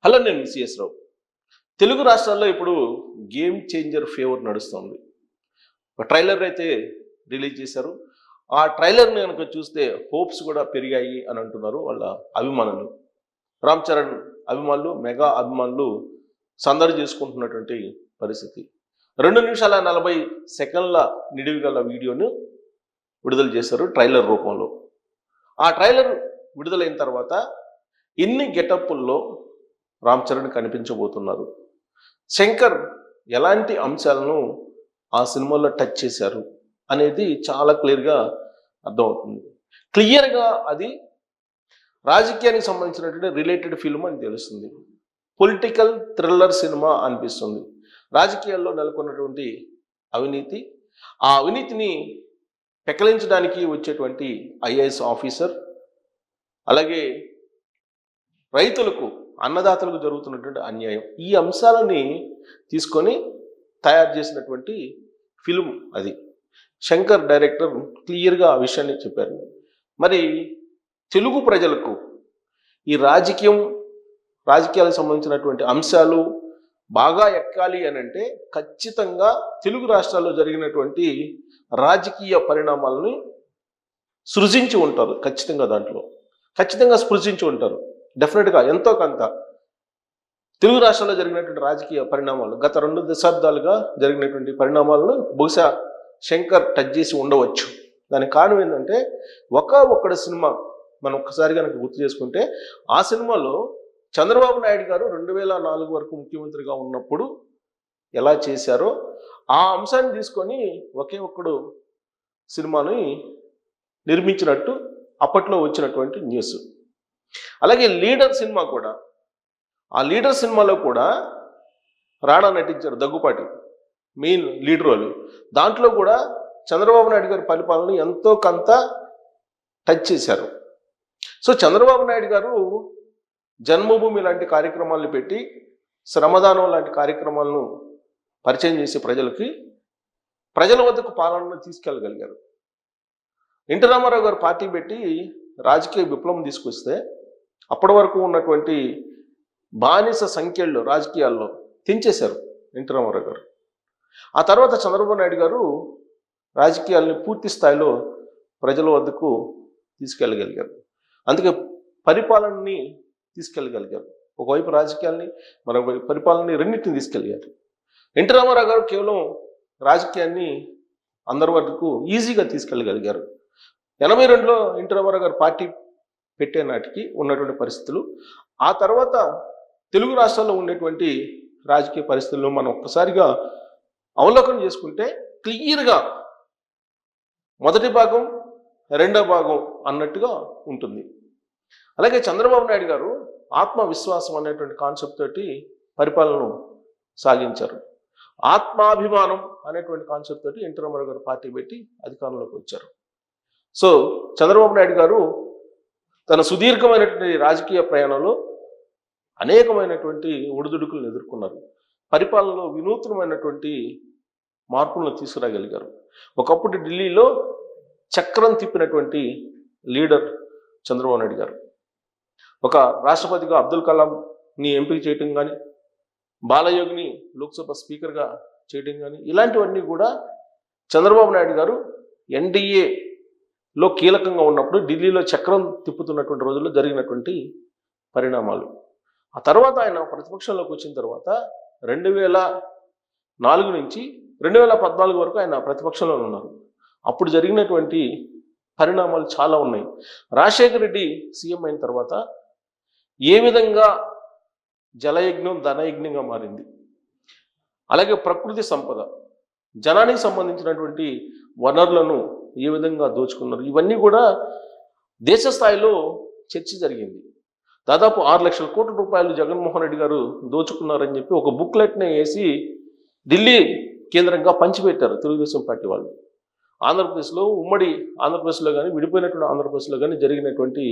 Hello, నేను CS రావు. తెలుగు రాష్ట్రాల్లో ఇప్పుడు గేమ్ చేంజర్ ఫేవర్ నడుస్తుంది. ఒక ట్రైలర్ అయితే రిలీజ్ చేశారు. ఆ ట్రైలర్ని కనుక చూస్తే హోప్స్ కూడా పెరిగాయి అని అంటున్నారు వాళ్ళ అభిమానులు. రామ్ చరణ్ అభిమానులు, మెగా అభిమానులు సందడి చేసుకుంటున్నటువంటి పరిస్థితి. 2 నిమిషాల 40 సెకండ్ల నిడివి గల వీడియోను విడుదల చేశారు ట్రైలర్ రూపంలో. ఆ ట్రైలర్ విడుదలైన తర్వాత ఇన్ని గెటప్పుల్లో రామ్ చరణ్ కనిపించబోతున్నారు. శంకర్ ఎలాంటి అంశాలను ఆ సినిమాలో టచ్ చేశారు అనేది చాలా క్లియర్గా అర్థమవుతుంది. క్లియర్గా అది రాజకీయానికి సంబంధించినటువంటి రిలేటెడ్ ఫిల్మ్ అని తెలుస్తుంది. పొలిటికల్ థ్రిల్లర్ సినిమా అనిపిస్తుంది. రాజకీయాల్లో నెలకొన్నటువంటి అవినీతి, ఆ అవినీతిని పెకలించడానికి వచ్చేటువంటి ఐఏఎస్ ఆఫీసర్, అలాగే రైతులకు, అన్నదాతలకు జరుగుతున్నటువంటి అన్యాయం, ఈ అంశాలని తీసుకొని తయారు చేసినటువంటి ఫిల్మ్ అది. శంకర్ డైరెక్టర్ క్లియర్గా ఆ విషయాన్ని చెప్పారు. మరి తెలుగు ప్రజలకు ఈ రాజకీయాలకు సంబంధించినటువంటి అంశాలు బాగా ఎక్కాలి అని అంటే ఖచ్చితంగా తెలుగు రాష్ట్రాల్లో జరిగినటువంటి రాజకీయ పరిణామాలని సృజించి ఉంటారు. ఖచ్చితంగా స్పృశించి ఉంటారు. డెఫినెట్గా ఎంతో కొంత తెలుగు రాష్ట్రాల్లో జరిగినటువంటి రాజకీయ పరిణామాలు, గత 2 దశాబ్దాలుగా జరిగినటువంటి పరిణామాలను బహుశా శంకర్ టచ్ చేసి ఉండవచ్చు. దానికి కారణం ఏంటంటే ఒక్కడి సినిమా మనం ఒక్కసారి కనుక గుర్తు చేసుకుంటే, ఆ సినిమాలో చంద్రబాబు నాయుడు గారు 2004 వరకు ముఖ్యమంత్రిగా ఉన్నప్పుడు ఎలా చేశారో ఆ అంశాన్ని తీసుకొని ఒక్కడు సినిమాని నిర్మించినట్టు అప్పట్లో వచ్చినటువంటి న్యూస్. అలాగే లీడర్ సినిమా కూడా, ఆ లీడర్ సినిమాలో కూడా రాణా నటించారు, దగ్గుపాటి మెయిన్ లీడర్ రోల్. దాంట్లో కూడా చంద్రబాబు నాయుడు గారి పరిపాలన ఎంతో కొంత టచ్ చేశారు. సో చంద్రబాబు నాయుడు గారు జన్మభూమి లాంటి కార్యక్రమాలను పెట్టి, శ్రమదానం లాంటి కార్యక్రమాలను పరిచయం చేసి ప్రజల వద్దకు పాలనను తీసుకెళ్ళగలిగారు. ఎన్టీ రామారావు గారు పార్టీ పెట్టి రాజకీయ విప్లవం తీసుకొస్తే అప్పటి వరకు ఉన్నటువంటి బానిస సంఖ్యల్లో రాజకీయాల్లో తెంచేశారు ఎన్టీ రామారావు గారు. ఆ తర్వాత చంద్రబాబు నాయుడు గారు రాజకీయాల్ని పూర్తి స్థాయిలో ప్రజల వద్దకు తీసుకెళ్ళగలిగారు. అందుకే పరిపాలనని తీసుకెళ్ళగలిగారు. ఒకవైపు రాజకీయాల్ని, మరొకవైపు పరిపాలనని, రెండింటిని తీసుకెళ్ళగారు. ఎన్టీ రామారావు గారు కేవలం రాజకీయాన్ని అందరి వద్దకు ఈజీగా తీసుకెళ్ళగలిగారు. 82లో ఎన్టీ రామారావు గారు పార్టీ పెట్టే నాటికి ఉన్నటువంటి పరిస్థితులు, ఆ తర్వాత తెలుగు రాష్ట్రాల్లో ఉండేటువంటి రాజకీయ పరిస్థితుల్లో మనం ఒక్కసారిగా అవలోకనం చేసుకుంటే క్లియర్గా మొదటి భాగం, రెండో భాగం అన్నట్టుగా ఉంటుంది. అలాగే చంద్రబాబు నాయుడు గారు ఆత్మవిశ్వాసం అనేటువంటి కాన్సెప్ట్ తోటి పరిపాలనను సాగించారు. ఆత్మాభిమానం అనేటువంటి కాన్సెప్ట్ తోటి ఎన్టీ రామారావు గారు పార్టీ పెట్టి అధికారంలోకి వచ్చారు. సో చంద్రబాబు నాయుడు గారు తన సుదీర్ఘమైనటువంటి రాజకీయ ప్రయాణంలో అనేకమైనటువంటి ఒడిదుడుకులను ఎదుర్కొన్నారు. పరిపాలనలో వినూత్నమైనటువంటి మార్పులను తీసుకురాగలిగారు. ఒకప్పుడు ఢిల్లీలో చక్రం తిప్పినటువంటి లీడర్ చంద్రబాబు నాయుడు గారు. ఒక రాష్ట్రపతిగా అబ్దుల్ కలాంని ఎంపిక చేయటం కానీ, బాలయోగిని లోక్సభ స్పీకర్గా చేయటం కానీ, ఇలాంటివన్నీ కూడా చంద్రబాబు నాయుడు గారు ఎన్డీఏలో కీలకంగా ఉన్నప్పుడు ఢిల్లీలో చక్రం తిప్పుతున్నటువంటి రోజుల్లో జరిగినటువంటి పరిణామాలు. ఆ తర్వాత ఆయన ప్రతిపక్షంలోకి వచ్చిన తర్వాత 2004 నుంచి 2014 వరకు ఆయన ప్రతిపక్షంలో ఉన్నారు. అప్పుడు జరిగినటువంటి పరిణామాలు చాలా ఉన్నాయి. రాజశేఖర రెడ్డి సీఎం అయిన తర్వాత ఏ విధంగా జలయజ్ఞం ధనయజ్ఞంగా మారింది, అలాగే ప్రకృతి సంపద, జనానికి సంబంధించినటువంటి వనరులను ఏ విధంగా దోచుకున్నారు, ఇవన్నీ కూడా దేశ స్థాయిలో చర్చ జరిగింది. దాదాపు 6 లక్షల కోట్ల రూపాయలు జగన్మోహన్ రెడ్డి గారు దోచుకున్నారని చెప్పి ఒక బుక్లెట్ని వేసి ఢిల్లీ కేంద్రంగా పంచిపెట్టారు తెలుగుదేశం పార్టీ వాళ్ళు. ఆంధ్రప్రదేశ్లో, ఉమ్మడి ఆంధ్రప్రదేశ్లో కానీ, విడిపోయినటువంటి ఆంధ్రప్రదేశ్లో కానీ జరిగినటువంటి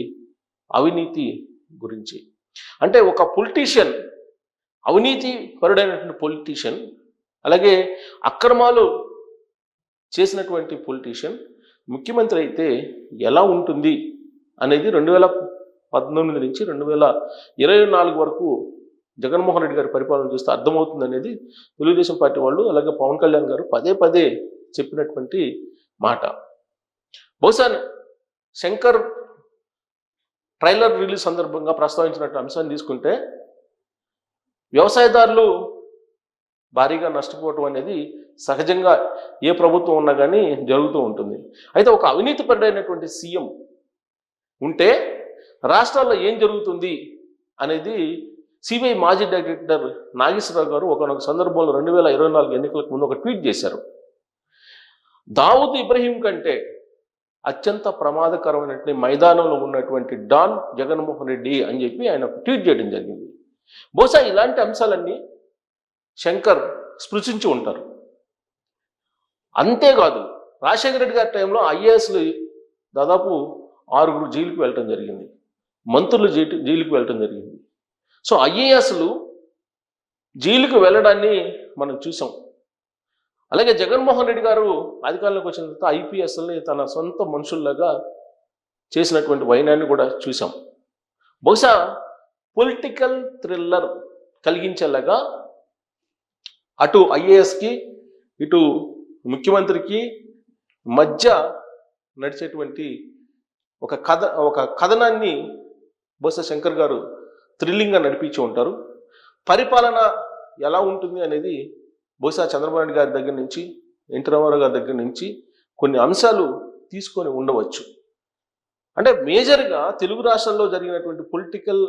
అవినీతి గురించి. అంటే ఒక పొలిటీషియన్, అవినీతి పరుడైనటువంటి పొలిటీషియన్, అలాగే అక్రమాలు చేసినటువంటి పొలిటీషియన్ ముఖ్యమంత్రి అయితే ఎలా ఉంటుంది అనేది 2019 నుంచి 2024 వరకు జగన్మోహన్ రెడ్డి గారి పరిపాలన చూస్తే అర్థమవుతుంది అనేది తెలుగుదేశం పార్టీ వాళ్ళు అలాగే పవన్ కళ్యాణ్ గారు పదే పదే చెప్పినటువంటి మాట. బహుశా శంకర్ ట్రైలర్ రిలీజ్ సందర్భంగా ప్రస్తావించినట్టు అంశాన్ని తీసుకుంటే వ్యవసాయదారులు భారీగా నష్టపోవటం అనేది సహజంగా ఏ ప్రభుత్వం ఉన్నా కానీ జరుగుతూ ఉంటుంది. అయితే ఒక అవినీతిపరుడైనటువంటి సీఎం ఉంటే రాష్ట్రాల్లో ఏం జరుగుతుంది అనేది సిబిఐ మాజీ డైరెక్టర్ నాగేశ్వరరావు గారు ఒకనొక సందర్భంలో 2024 ఎన్నికలకు ముందు ఒక ట్వీట్ చేశారు. దావూద్ ఇబ్రహీం కంటే అత్యంత ప్రమాదకరమైనటువంటి మైదానంలో ఉన్నటువంటి డాన్ జగన్మోహన్ రెడ్డి అని చెప్పి ఆయన ట్వీట్ చేయడం జరిగింది. బహుశా ఇలాంటి అంశాలన్నీ శంకర్ స్పృశించి ఉంటారు. అంతేకాదు రాజశేఖర రెడ్డి గారి టైంలో ఐఏఎస్లు దాదాపు 6 జైలుకి వెళ్ళటం జరిగింది, మంత్రులు జైలుకి వెళ్ళటం జరిగింది. సో ఐఏఎస్లు జైలుకి వెళ్ళడాన్ని మనం చూసాం. అలాగే జగన్మోహన్ రెడ్డి గారు అధికారంలోకి వచ్చిన తర్వాత ఐపీఎస్ని తన సొంత మనుషుల్లాగా చేసినటువంటి వైనాన్ని కూడా చూసాం. బహుశా పొలిటికల్ థ్రిల్లర్ కలిగించేలాగా అటు ఐఏఎస్కి ఇటు ముఖ్యమంత్రికి మధ్య నడిచేటువంటి ఒక కథనాన్ని బహుశా శంకర్ గారు థ్రిల్లింగ్గా నడిపించి ఉంటారు. పరిపాలన ఎలా ఉంటుంది అనేది బహుశా చంద్రబాబు నాయుడు గారి దగ్గర నుంచి ఎన్టీ రామారావు గారి దగ్గర నుంచి కొన్ని అంశాలు తీసుకొని ఉండవచ్చు. అంటే మేజర్గా తెలుగు రాష్ట్రాల్లో జరిగినటువంటి పొలిటికల్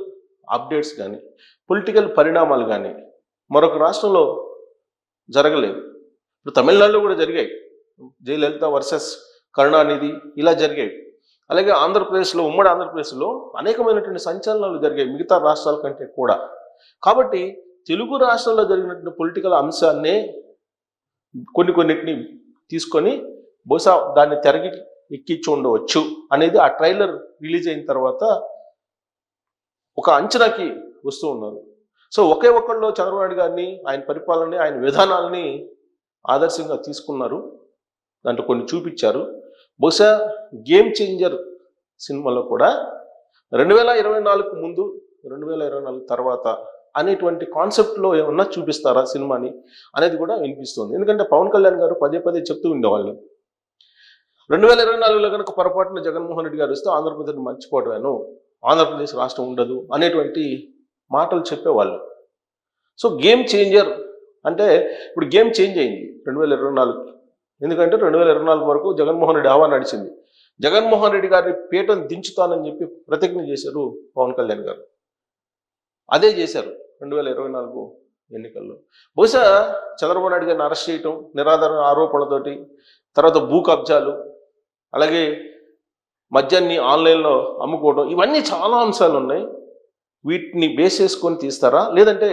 అప్డేట్స్ కానీ పొలిటికల్ పరిణామాలు కానీ మరొక రాష్ట్రంలో జరగలేదు. ఇప్పుడు తమిళనాడులో కూడా జరిగాయి, జయలలిత వర్సెస్ కరుణానిధి ఇలా జరిగాయి. అలాగే ఆంధ్రప్రదేశ్లో ఉమ్మడి ఆంధ్రప్రదేశ్లో అనేకమైనటువంటి సంచలనాలు జరిగాయి మిగతా రాష్ట్రాల కంటే కూడా. కాబట్టి తెలుగు రాష్ట్రాల్లో జరిగినటువంటి పొలిటికల్ అంశాన్నే కొన్నిటిని తీసుకొని బహుశా దాన్ని తెరగి ఎక్కించి ఉండవచ్చు అనేది ఆ ట్రైలర్ రిలీజ్ అయిన తర్వాత ఒక అంచనాకి వస్తూ ఉన్నారు. సో ఒకే ఒక్కళ్ళు చంద్రబాబు నాయుడు గారిని, ఆయన పరిపాలనని, ఆయన విధానాలని ఆదర్శంగా తీసుకున్నారు, దాంట్లో కొన్ని చూపించారు. బహుశా గేమ్ చేంజర్ సినిమాలో కూడా 2024 ముందు 2024 తర్వాత అనేటువంటి కాన్సెప్ట్లో ఏమన్నా చూపిస్తారా సినిమాని అనేది కూడా వినిపిస్తుంది. ఎందుకంటే పవన్ కళ్యాణ్ గారు పదే పదే చెప్తూ ఉండేవాళ్ళు 2024లో కనుక పొరపాటున జగన్మోహన్ రెడ్డి గారు వస్తే ఆంధ్రప్రదేశ్ మర్చిపోవటమేను, ఆంధ్రప్రదేశ్ రాష్ట్రం ఉండదు అనేటువంటి మాటలు చెప్పేవాళ్ళు. సో గేమ్ చేంజర్ అంటే ఇప్పుడు గేమ్ చేంజ్ అయింది 2024. ఎందుకంటే 2024 వరకు జగన్మోహన్ రెడ్డి హవా నడిచింది. జగన్మోహన్ రెడ్డి గారిని పీఠం దించుతానని చెప్పి ప్రతిజ్ఞ చేశారు పవన్ కళ్యాణ్ గారు. అదే చేశారు 2024 ఎన్నికల్లో. బహుశా చంద్రబాబు నాయుడు గారిని అరెస్ట్ చేయటం, నిరాధార ఆరోపణలతోటి, తర్వాత భూ కబ్జాలు, అలాగే మద్యాన్ని ఆన్లైన్లో అమ్ముకోవడం, ఇవన్నీ చాలా అంశాలు ఉన్నాయి. వీటిని బేస్ చేసుకొని తీస్తారా, లేదంటే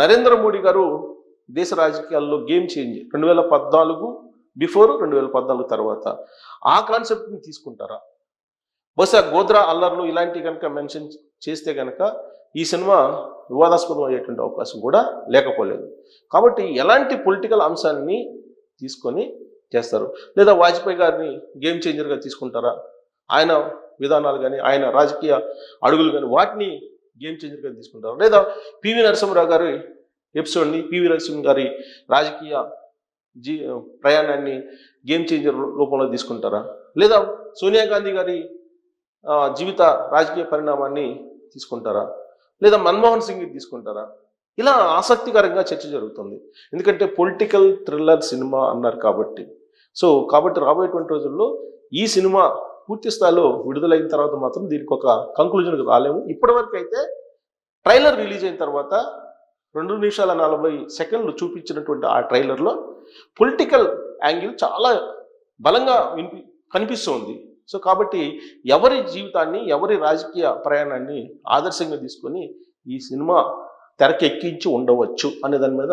నరేంద్ర మోడీ గారు దేశ రాజకీయాల్లో గేమ్ చేంజ్ 2014 బిఫోర్ 2014 తర్వాత ఆ కాన్సెప్ట్ని తీసుకుంటారా? బహుశా గోద్రా అల్లర్లు ఇలాంటివి కనుక మెన్షన్ చేస్తే కనుక ఈ సినిమా వివాదాస్పదం అయ్యేటువంటి అవకాశం కూడా లేకపోలేదు. కాబట్టి ఎలాంటి పొలిటికల్ అంశాన్ని తీసుకొని చేస్తారు? లేదా వాజ్పేయి గారిని గేమ్ చేంజర్గా తీసుకుంటారా? ఆయన విధానాలు కానీ ఆయన రాజకీయ అడుగులు కానీ వాటిని గేమ్ చేంజర్గా తీసుకుంటారా? లేదా పివి నరసింహరావు గారి ఎపిసోడ్ని, పివి నరసింహ గారి రాజకీయ ప్రయాణాన్ని గేమ్ చేంజర్ రూపంలో తీసుకుంటారా? లేదా సోనియా గాంధీ గారి జీవిత రాజకీయ పరిణామాన్ని తీసుకుంటారా? లేదా మన్మోహన్ సింగ్ తీసుకుంటారా? ఇలా ఆసక్తికరంగా చర్చ జరుగుతుంది. ఎందుకంటే పొలిటికల్ థ్రిల్లర్ సినిమా అన్నారు కాబట్టి. కాబట్టి రాబోయేటువంటి రోజుల్లో ఈ సినిమా పూర్తి స్థాయిలో విడుదలైన తర్వాత మాత్రం దీనికి ఒక కంక్లూజన్కి రాలేము. ఇప్పటివరకు అయితే ట్రైలర్ రిలీజ్ అయిన తర్వాత 2 నిమిషాల 40 సెకండ్లు చూపించినటువంటి ఆ ట్రైలర్లో పొలిటికల్ యాంగిల్ చాలా బలంగా కనిపిస్తుంది. కాబట్టి ఎవరి జీవితాన్ని, ఎవరి రాజకీయ ప్రయాణాన్ని ఆదర్శంగా తీసుకొని ఈ సినిమా తెరకెక్కించి ఉండవచ్చు అనే దాని మీద